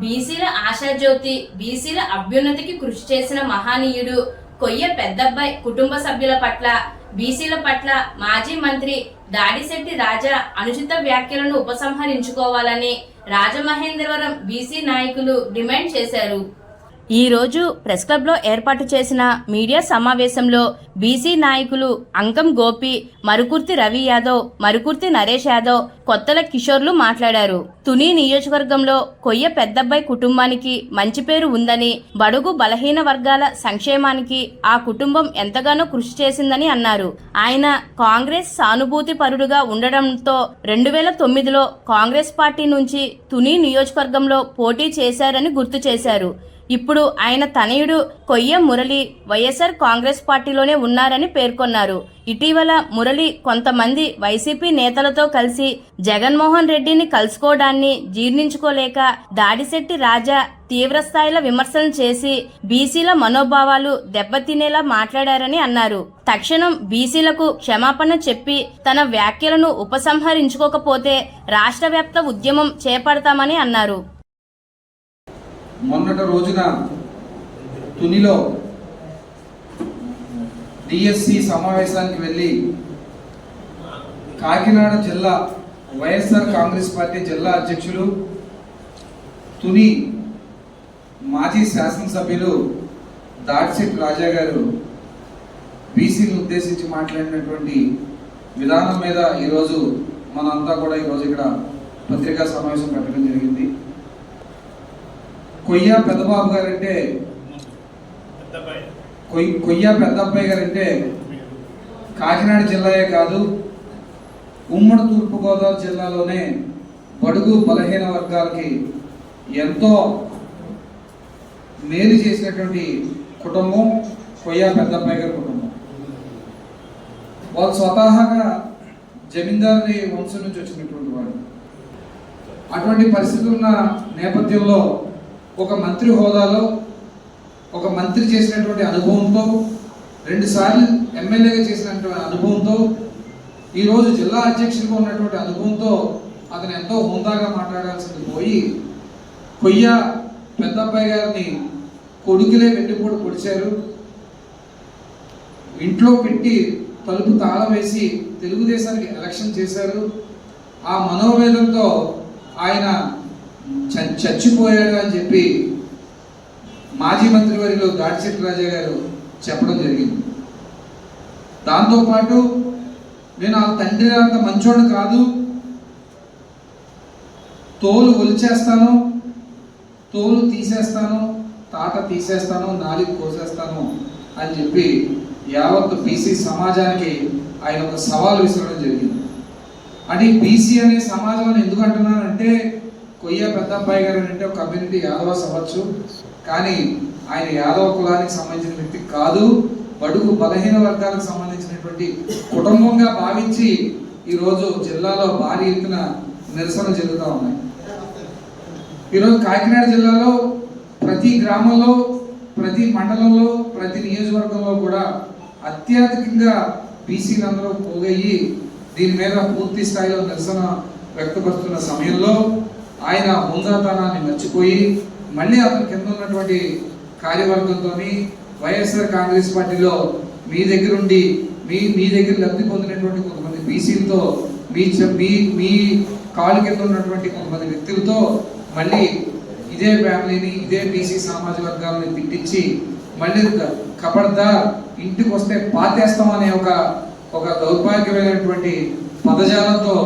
బీసీల ఆశాజ్యోతి, బీసీల అభ్యున్నతికి కృషి చేసిన మహనీయుడు కొయ్య పెద్దబ్బాయి కుటుంబ సభ్యుల పట్ల, బీసీల పట్ల మాజీ మంత్రి దాడిశెట్టి రాజా అనుచిత వ్యాఖ్యలను ఉపసంహరించుకోవాలని రాజమహేంద్రవరం బీసీ నాయకులు డిమాండ్ చేశారు. ఈ రోజు ప్రెస్ క్లబ్లో ఏర్పాటు చేసిన మీడియా సమావేశంలో బీసీ నాయకులు అంకం గోపి, మరుకుర్తి రవి యాదవ్, మరుకుర్తి నరేష్ యాదవ్, కొత్తల కిషోర్లు మాట్లాడారు. తుని నియోజకవర్గంలో కొయ్య పెద్దబ్బాయి కుటుంబానికి మంచి పేరు ఉందని, బడుగు బలహీన వర్గాల సంక్షేమానికి ఆ కుటుంబం ఎంతగానో కృషి చేసిందని అన్నారు. ఆయన కాంగ్రెస్ సానుభూతి పరుడుగా ఉండడంతో 2009లో కాంగ్రెస్ పార్టీ నుంచి తుని నియోజకవర్గంలో పోటీ చేశారని గుర్తు చేశారు. ఇప్పుడు ఆయన తనయుడు కొయ్య మురళి వైఎస్ఆర్ కాంగ్రెస్ పార్టీలోనే ఉన్నారని పేర్కొన్నారు. ఇటీవల మురళి కొంతమంది వైసీపీ నేతలతో కలిసి జగన్మోహన్ రెడ్డిని కలుసుకోవడాన్ని జీర్ణించుకోలేక దాడిశెట్టి రాజా తీవ్రస్థాయిలో విమర్శలు చేసి బీసీల మనోభావాలు దెబ్బతినేలా మాట్లాడారని అన్నారు. తక్షణం బీసీలకు క్షమాపణ చెప్పి తన వ్యాఖ్యలను ఉపసంహరించుకోకపోతే రాష్ట్ర వ్యాప్త ఉద్యమం చేపడతామని అన్నారు. మొన్నటి రోజున తునిలో డిఎస్సి సమావేశానికి వెళ్ళి కాకినాడ జిల్లా వైఎస్ఆర్ కాంగ్రెస్ పార్టీ జిల్లా అధ్యక్షులు, తుని మాజీ శాసనసభ్యులు దాడిశెట్టి రాజా గారు బీసీని ఉద్దేశించి మాట్లాడినటువంటి విధానం మీద ఈరోజు మనంతా కూడా ఈరోజు ఇక్కడ పత్రికా సమావేశం పెట్టడం జరిగింది. కొయ్య పెద్దబాబు గారంటే కొయ్య పెద్దబ్బాయి గారంటే కాకినాడ జిల్లాయే కాదు, ఉమ్మడి తూర్పుగోదావరి జిల్లాలోనే బడుగు బలహీన వర్గాలకి ఎంతో మేలు చేసినటువంటి కుటుంబం కొయ్య పెద్దబ్బాయి గారి కుటుంబం. వాళ్ళు స్వతహాగా జమీందారీ వంశం నుంచి వచ్చినటువంటి వాడు. అటువంటి పరిస్థితులు ఉన్న నేపథ్యంలో ఒక మంత్రి హోదాలో, ఒక మంత్రి చేసినటువంటి అనుభవంతో, 2 సార్లు ఎమ్మెల్యేగా చేసినటువంటి అనుభవంతో, ఈరోజు జిల్లా అధ్యక్షుడిగా ఉన్నటువంటి అనుభవంతో అతను ఎంతో హుందాగా మాట్లాడాల్సింది పోయి కొయ్య పెద్దబ్బాయి గారిని కొడుకులే వెండిపోటు పొడిచారు, ఇంట్లో పెట్టి తలుపు తాళం వేసి తెలుగుదేశానికి ఎలక్షన్ చేశారు. ఆ మనోవేదంతో ఆయన చచ్చిపోయాడు అని చెప్పి మాజీ మంత్రివర్యులు దాడిశెట్టి రాజా గారు చెప్పడం జరిగింది. దాంతోపాటు నేను ఆ తండ్రి అంత మంచోడు కాదు, తోలు ఒలిచేస్తాను, తోలు తీసేస్తాను, తాట తీసేస్తాను, నాలుగు కోసేస్తాను అని చెప్పి యావత్ బీసీ సమాజానికి ఆయన ఒక సవాల్ విసరడం జరిగింది. అంటే బీసీ అనే సమాజం ఎందుకు అంటున్నానంటే, కొయ్య పెద్దబ్బాయి గారు అంటే ఒక కమ్యూనిటీ యాదవస్ అవ్వచ్చు, కానీ ఆయన యాదవ కులానికి సంబంధించిన వ్యక్తి కాదు, బడుగు బలహీన వర్గాలకు సంబంధించినటువంటి కుటుంబంగా భావించి ఈరోజు జిల్లాలో భారీ ఎత్తున నిరసన జరుగుతూ ఉన్నాయి. ఈరోజు కాకినాడ జిల్లాలో ప్రతి గ్రామంలో, ప్రతి మండలంలో, ప్రతి నియోజకవర్గంలో కూడా అత్యధికంగా బీసీలందరూ పోగయ్యి దీని మీద పూర్తి స్థాయిలో నిరసన వ్యక్తపరుస్తున్న సమయంలో ఆయన హుందాతనాన్ని మర్చిపోయి మళ్ళీ అతని కింద ఉన్నటువంటి కార్యవర్గంతో వైఎస్ఆర్ కాంగ్రెస్ పార్టీలో మీ దగ్గరుండి మీ దగ్గర లబ్ధి పొందినటువంటి కొంతమంది బీసీలతో మీ కాలు కింద ఉన్నటువంటి కొంతమంది వ్యక్తులతో మళ్ళీ ఇదే ఫ్యామిలీని, ఇదే బీసీ సామాజిక వర్గాలని తిట్టించి మళ్ళీ ఖబర్దార్ ఇంటికి వస్తే పాతేస్తామనే ఒక దౌర్భాగ్యమైనటువంటి పదజాలంతో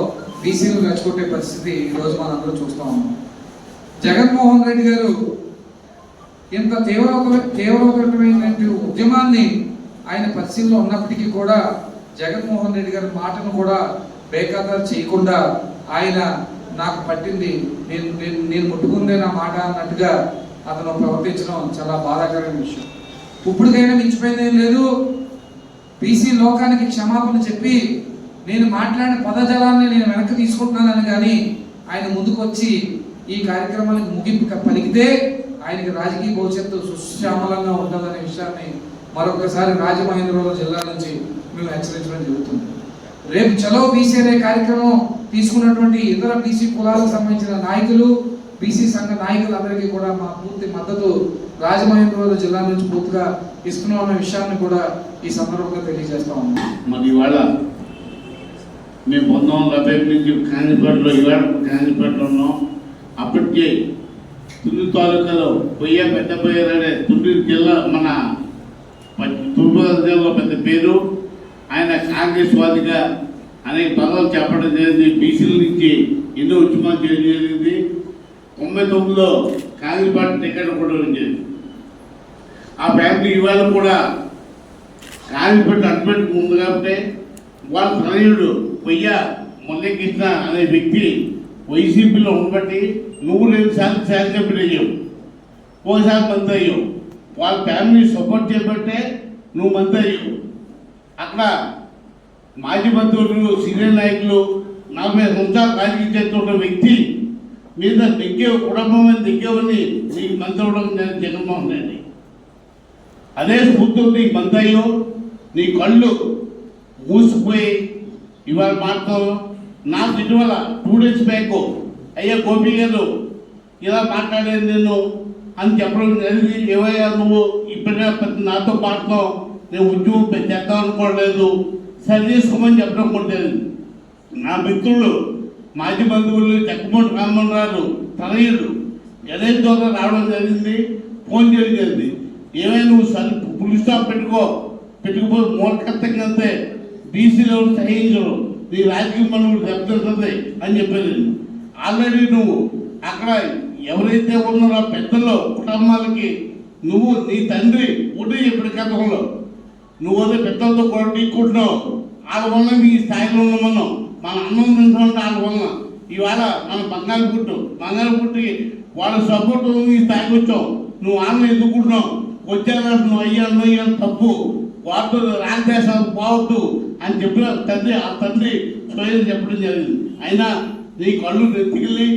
బీసీలు రెచ్చగొట్టే పరిస్థితి ఈరోజు మనందరూ చూస్తూ ఉన్నాం. జగన్మోహన్ రెడ్డి గారు ఇంత తీవ్రమైనటువంటి ఉద్యమాన్ని ఆయన పరిశీలనలో ఉన్నప్పటికీ కూడా జగన్మోహన్ రెడ్డి గారి మాటను కూడా బేఖాతరు చేయకుండా ఆయన నాకు పట్టింది, నేను ముట్టుకుందే నా మాట అన్నట్టుగా అతను ప్రవర్తించడం చాలా బాధాకరమైన విషయం. ఇప్పటికైనా మించిపోయింది ఏం లేదు. బీసీ లోకానికి క్షమాపణ చెప్పి నేను మాట్లాడిన పదజాలాన్ని నేను వెనక్కి తీసుకుంటున్నానని కానీ ఆయన ముందుకు వచ్చి ఈ కార్యక్రమానికి ముగింపు పలికితే ఆయనకి రాజకీయ భవిష్యత్తు సుశ్యామలంగా ఉంటుందనే విషయాన్ని మరొకసారి రాజమహేంద్రవరం జిల్లా నుంచి మేము హెచ్చరించడం జరుగుతుంది. రేపు చలో బీసీ అనే కార్యక్రమం తీసుకున్నటువంటి ఇతర బీసీ కులాలకు సంబంధించిన నాయకులు, బీసీ సంఘ నాయకులందరికీ కూడా మా పూర్తి మద్దతు రాజమహేంద్రవరం జిల్లా నుంచి పూర్తిగా ఇస్తున్నాం అనే విషయాన్ని కూడా ఈ సందర్భంగా తెలియజేస్తా ఉన్నాం. మరి ఇవాళ మేము 1970 నుంచి కాంగ్రెస్పేటలో ఇవాళ కాంగ్రెస్పేటలో ఉన్నాం. అప్పటికే తుని తాలూకాలో కొయ్య పెద్దపయ్య అనే తుని జిల్లా మన తూర్పుగోదావరి జిల్లాలో పెద్ద పేరు. ఆయన కాంగ్రెస్ వాదిగా అనేక పదవులు చెప్పడం జరిగింది. బీసీల నుంచి ఎన్నో ఉద్యమాలు చేయడం జరిగింది. 99లో కాంగ్రెస్ పార్టీ టికెట్ కూడా జరిగింది. ఆ ఫ్యామిలీ ఇవాళ కూడా కాంగ్రెస్ పార్టీ అడ్మెంట్ ఉంది కాబట్టి వాళ్ళ తనయుడు కొయ్య మురళీకృష్ణ అనే వ్యక్తి వైసీపీలో ఉండబట్టి నువ్వు 2 సార్లు శాసనసభ్యులు అయ్యావు, ఒకసారి మంత్రి అయ్యావు. వాళ్ళ ఫ్యామిలీ సపోర్ట్ చేయబట్టే నువ్వు మంత్రి అయ్యావు. అక్కడ మాజీ మంత్రులు సీనియర్ నాయకులు 40 సంవత్సరాలు రాజకీయ చరిత్ర ఉన్న వ్యక్తి మీద దిగ్గేవు, కుటుంబం మీద దిగ్గేవని నీకు మంత్రి అవడం జగన్మోహన్ రెడ్డి. అదే స్ఫూర్తితో నీకు మంత్రి అయ్యావు. నీ కళ్ళు మూసిపోయి ఇవాళ మాట్లాడతాం. నాకు ఇటీవల 2 days బ్యాక్ అయ్యా గోపి గారు ఇలా మాట్లాడేది నేను అని చెప్పడం జరిగింది. ఏవయ్యా నువ్వు ఇప్పుడే నాతో పాడుతావు, నేను ఉద్యోగం చేద్దాం అనుకోవట్లేదు, సరి చేసుకోమని చెప్పడం కూడా జరిగింది. నా మిత్రులు మాజీ బంధువులు చెక్కమూటి రామరాజు తనయుడు ఎలైన్ ద్వారా రావడం జరిగింది, ఫోన్ చేయడం జరిగింది. ఏమైనా నువ్వు సరి పులి స్టాప్ పెట్టుకుపోతే మూలకర్తంగా అంతే బీసీలో సహించరు, నీ రాజకీయ మనుగడ దెబ్బతింటుంది అని చెప్పేది. ఆల్రెడీ నువ్వు అక్కడ ఎవరైతే ఉన్నారో పెద్దల్లో కుటుంబాలకి నువ్వు నీ తండ్రి ఊటి చెప్పిన గతంలో నువ్వు అదే పెద్దలతో కూడా ఢీకుంటున్నావు. వాళ్ళ వల్ల నీ స్థాయిలో ఉన్నామన్నావు. మన అన్నం తింటుంటే వాళ్ళ వల్ల ఇవాళ మన బంగారు పుట్టి వాళ్ళ సపోర్ట్ నీ స్థాయికి వచ్చావు. నువ్వు ఆమె ఎదుర్కొంటున్నావు. వచ్చారా నువ్వు అయ్యాను తప్పు, వాటితో రాగదేశాలు పోవద్దు అని చెప్పిన తండ్రి ఆ తండ్రి స్వయం చెప్పడం జరిగింది. అయినా నీ కళ్ళు నెత్తికెళ్ళి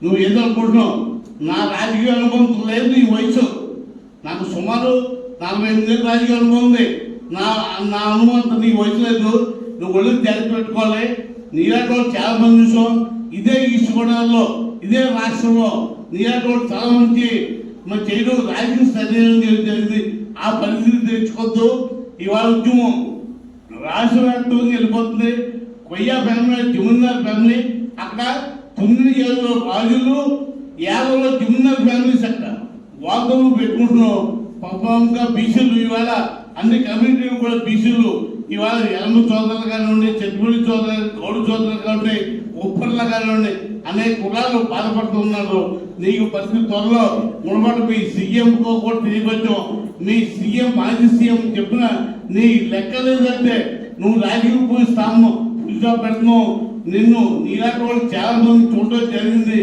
నువ్వు ఏదో అనుకుంటున్నావు. నా రాజకీయ అనుభవం లేదు. నీ వయసు నాకు సుమారు 48 ఏళ్ళ రాజకీయ అనుభవం ఉంది. నా అనుభవం నీ వయసు లేదు. నువ్వు ఒళ్ళు జాగ్రత్త పెట్టుకోవాలి. నీలాంటి వాళ్ళు చాలా మంది చూసాం. ఇదే ఈస్ట్ గోదావరిలో ఇదే రాష్ట్రంలో నీలాంటి వాళ్ళు చాలా మంది మన చేయడం రాజకీయ సరైన జరిగింది. ఆ పరిస్థితి తెచ్చుకోవద్దు. ఇవాళ ఉద్యమం రాష్ట్ర వ్యాప్తంగా వెళ్ళిపోతుంది. కొయ్య ఫ్యామిలీ జమీందార్ ఫ్యామిలీ అక్కడ 9 ఏళ్ళలో రాజులు 50లో జమీందార్ ఫ్యామిలీస్ అక్కడ వాళ్ళతో పెట్టుకుంటున్నాం. పాపంగా బీసీలు ఇవాళ అన్ని కమ్యూనిటీలు కూడా బీసీలు ఇవాళ ఎలమ సోదరులు కానివ్వండి, చెట్టుపల్లి సోదరులు, గౌడు సోదరులు కానివ్వండి, ఉప్పర్ల కానివ్వండి అనేక కులాలు బాధపడుతున్నారు. నీకు పరిస్థితి త్వరలో మునమాట మీ సీఎంకో కూడా తెలియవచ్చు. మీ సీఎం మాజీ సీఎం చెప్పిన నీ లెక్క లేదంటే నువ్వు రాజకీయ స్థానం పులిసా పెడుతున్నావు. నిన్ను నీలాంటి వాళ్ళు చాలా మంది చూడడం జరిగింది.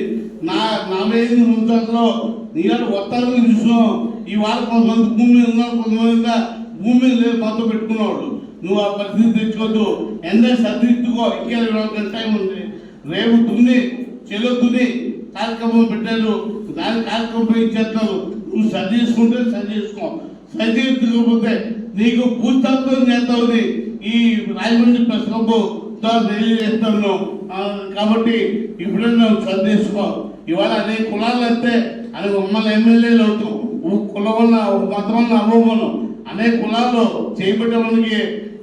నా 45 సంవత్సరాల్లో నీలాంటి ఒత్తాలను చూసినావు. ఇవాళ కొంతమంది భూమి మీద ఉన్నారు, కొంతమంది భూమి మీద లేదు మాతో పెట్టుకున్నాడు. నువ్వు ఆ పరిస్థితి తెచ్చుకోవద్దు. ఎందరూ సర్దిద్దుకో. ఇంకా 20 గంటల టైం ఉంది. రేపు చెల్లుతుంది కార్యక్రమం పెట్టారు. దాని కార్యక్రమం ఇచ్చేస్తారు. నువ్వు సరి చేసుకుంటే సరి చేసుకో. సరి చేసుకోకపోతే నీకు పూర్తత్వం చేస్తావుని ఈ రాజమండ్రి ప్రెస్ క్లబ్ తెలియజేస్తాను. కాబట్టి ఇప్పుడైనా నువ్వు సరి చేసుకో. ఇవాళ అనేక కులాలు వస్తే అది మమ్మల్ని ఎమ్మెల్యేలు అవుతాం. కులం వల్ల మతం వల్ల అవ్వమను అనేక కులాల్లో చేయబడ్డవానికి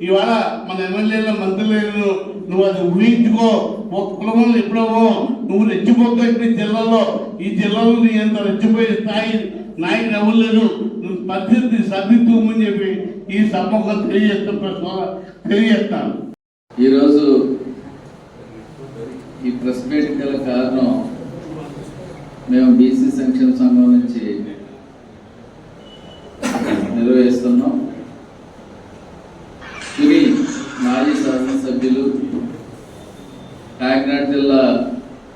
ఇవాళ మన ఎమ్మెల్యేల మంత్రులు నువ్వు అది ఊహించుకో. ఒక కులంలో ఎప్పుడవో నువ్వు రెచ్చిపోతావు. ఈ జిల్లాలో నీ ఎంత రెచ్చిపోయే స్థాయి నాయకుడు ఎవరు. నువ్వు పరిస్థితి సర్దిద్దుమని చెప్పి ఈ సభకు తెలియజేస్తాను. ఈరోజు ఈ ప్రెస్ మీట్ గల కారణం మేము బీసీ సంక్షేమ సంఘం నుంచి నిర్వహిస్తున్నాం. తుని మాజీ శాసనసభ్యులు, కాకినాడ జిల్లా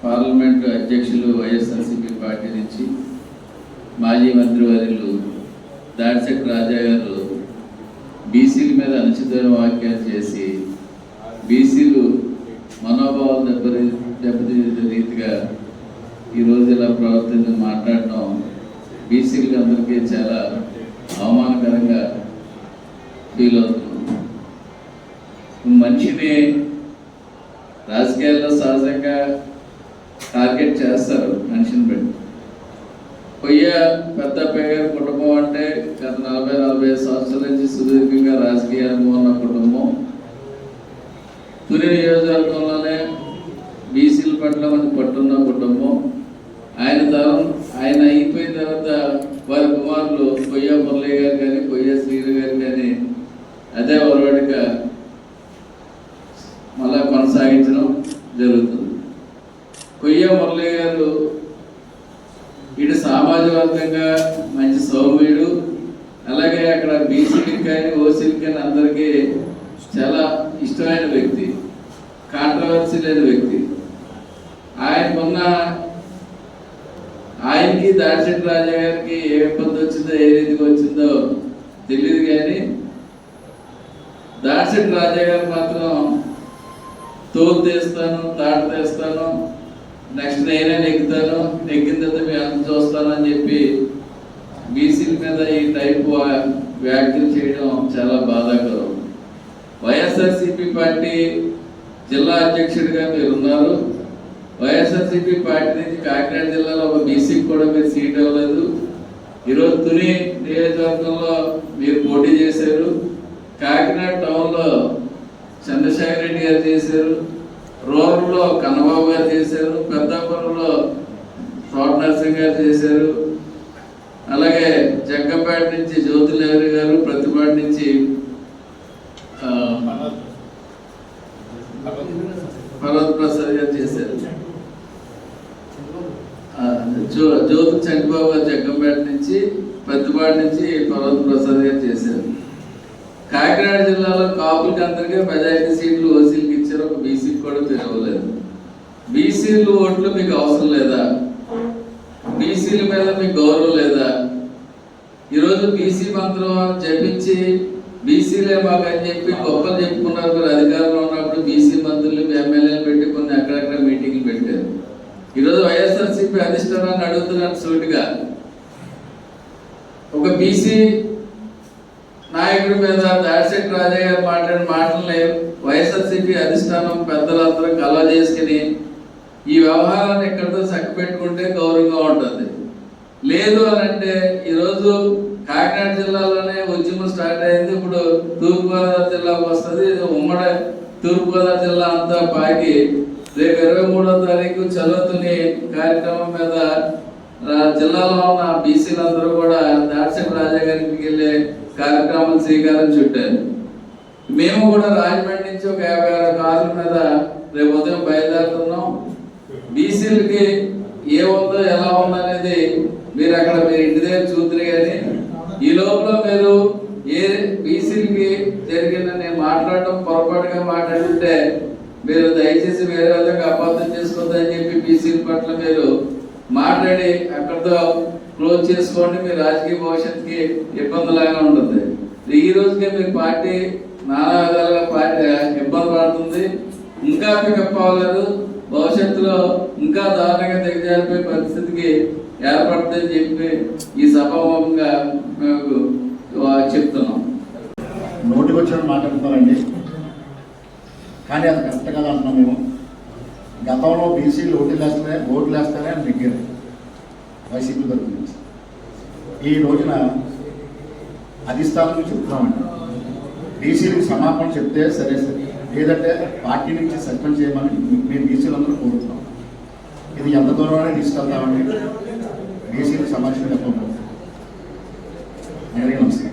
పార్లమెంటు అధ్యక్షులు, వైఎస్ఆర్సీపీ పార్టీ నుంచి మాజీ మంత్రివర్యులు దాడిశెట్టి రాజా గారు బీసీల మీద అనుచితమైన వ్యాఖ్యలు చేసి బీసీలు మనోభావాలు దెబ్బతీసే రీతిగా ఈరోజు ఇలా ప్రవర్తన మాట్లాడటం బీసీలకి అందరికీ చాలా అవమానకరంగా ఫీల్ అవుతున్నాం. మనిషిని రాజకీయాల్లో సహజంగా టార్గెట్ చేస్తారు మనిషిని బట్టి. కొయ్య పెద్దప్పయ్య గారి కుటుంబం అంటే గత 40-45 సంవత్సరాల నుంచి సుదీర్ఘంగా రాజకీయ అనుభవం ఉన్న కుటుంబం. తుని నియోజకవర్గంలోనే బీసీల పట్ల మంది పట్టున్న కుటుంబం. ఆయన అయిపోయిన తర్వాత వారి కుమారులు కొయ్య మురళి గారు కానీ కొయ్య శ్రీను గారు కానీ అదే ఒరవడిక మళ్ళా కొనసాగించడం జరుగుతుంది. కొయ్య మురళి గారు ఇటు సామాజికంగా మంచి సౌమ్యుడు, అలాగే అక్కడ బీసీలకు కానీ ఓసీలకు కానీ అందరికీ చాలా ఇష్టమైన వ్యక్తి, కాంట్రవర్సీ లేని వ్యక్తి. ఆయనకి దాడిశెట్టి రాజా గారికి ఏ ఇబ్బంది వచ్చిందో ఏ రీతికి వచ్చిందో తెలియదు, కానీ దాడిశెట్టి రాజా గారు మాత్రం తోలు తీస్తాను, తాట తీస్తాను, నెక్స్ట్ నేనే నెగ్గుతాను, నెగ్గిన తర్వాత మీ అంత చూస్తాను అని చెప్పి బీసీల మీద ఈ టైపు వ్యాఖ్యలు చేయడం చాలా బాధాకరం. వైఎస్ఆర్సీపీ పార్టీ జిల్లా అధ్యక్షుడిగా మీరు ఉన్నారు. వైఎస్ఆర్సీపీ పార్టీ నుంచి కాకినాడ జిల్లాలో ఒక బీసీకి కూడా మీరు సీట్ ఇవ్వలేదు. ఈరోజు తుని నియోజకవర్గంలో మీరు పోటీ చేశారు. కాకినాడ టౌన్లో చంద్రశేఖర్ రెడ్డి గారు చేశారు, రూరల్లో కన్నబాబు గారు చేశారు, పెద్దాపురంలో తోట నరసింహ గారు చేశారు, అలాగే జగ్గంపేట నుంచి జ్యోతిలహరి గారు, ప్రతిపాటి నుంచి భరత్ ప్రసాద్ గారు చేశారు, జ్యోతి చంద్రబాబు గారు జగ్గంపేట నుంచి, ప్రతిపాటి నుంచి భరత్ ప్రసాద్ గారు చేశారు. కాకినాడ జిల్లాలో కాపులకి అందరికీ మెజారిటీ సీట్లు ఓసీలకు ఇచ్చారు, ఒక బీసీకి కూడా తిరగలేదు. బీసీలు ఓట్లు మీకు అవసరం లేదా? బీసీల మీద మీకు గౌరవం లేదా? ఈరోజు బీసీ మంత్రం జపించి బీసీలే మాకు అని చెప్పి గొప్పలు చెప్పుకున్నారు. మీరు అధికారంలో ఉన్నప్పుడు బీసీ మంత్రులు ఎమ్మెల్యేలు పెట్టి కొన్ని అక్కడక్కడ మీటింగ్లు పెట్టారు. ఈరోజు వైఎస్ఆర్సీపీ అధిష్టానాన్ని అడుగుతున్నాను సూటిగా, ఒక బీసీ నాయకుడి మీద దాడిశెట్టి రాజా గారు మాట్లాడిన మాటల్ని వైఎస్ఆర్సీపీ అధిష్టానం పెద్దలందరూ కలవ చేసుకుని ఈ వ్యవహారాన్ని ఎక్కడితో చక్కబెట్టుకుంటే గౌరవంగా ఉంటుంది. లేదు అని అంటే ఈరోజు కాకినాడ జిల్లాలోనే ఉద్యమం స్టార్ట్ అయింది, ఇప్పుడు తూర్పుగోదావరి జిల్లాకు వస్తుంది. ఉమ్మడి తూర్పుగోదావరి జిల్లా అంతా పాకి రేపు 23వ తారీఖు చదువుతుని కార్యక్రమం మీద జిల్లాలో ఉన్న బీసీలందరూ కూడా దాడిశెట్టి రాజా గారికి వెళ్ళే కార్యక్రమం శ్రీకారం చుట్టారు. మేము కూడా రాజమండ్రి నుంచి ఒక 56 కార్ల మీద రేపు ఉదయం బయలుదేరుతున్నాం. బీసీలకి ఏ ఉందో ఎలా ఉందనేది మీరు అక్కడ మీరు ఇంటి దగ్గర చూద్దరు, కానీ ఈ లోపల మీరు ఏ బీసీలకి జరిగిందని నేను మాట్లాడటం పొరపాటుగా మాట్లాడుతుంటే మీరు దయచేసి వేరే విధంగా అపార్థం చేసుకోవద్దని చెప్పి బీసీల పట్ల మీరు మాట్లాడి అక్కడితో క్లోజ్ చేసుకోండి. మీ రాజకీయ భవిష్యత్తుకి ఇబ్బందిలాగా ఉంటుంది. ఈ రోజుకే మీ పార్టీ నానా విధాలుగా పార్టీ ఇబ్బంది పడుతుంది. ఇంకా పికప్ అవ్వలేదు, భవిష్యత్తులో ఇంకా దారుణంగా దిగజారిపోయే పరిస్థితికి ఏర్పడుతుందని చెప్పి ఈ సభాముఖంగా మేము చెప్తున్నాం. నోటికి వచ్చిన మాట్లాడుతున్నారండి, కానీ అది కరెక్ట్ కదా అంటున్నాం మేము. గతంలో బీసీలు ఓట్లు వేస్తారే అని నెగ్గారు వైసీపీ తరఫు నుంచి. ఈ రోజున అధిష్టానం నుంచి చెప్తున్నామండి, బీసీలకు సమాపణ చెప్తే సరే సరే, లేదంటే పార్టీ నుంచి సస్పెండ్ చేయమని మేము బీసీలందరూ కోరుతున్నాం. ఇది ఎంత దూరమైనా తీసుకెళ్తామండి, బీసీలకు సమాచారం చెప్పకపోతే. నమస్తే.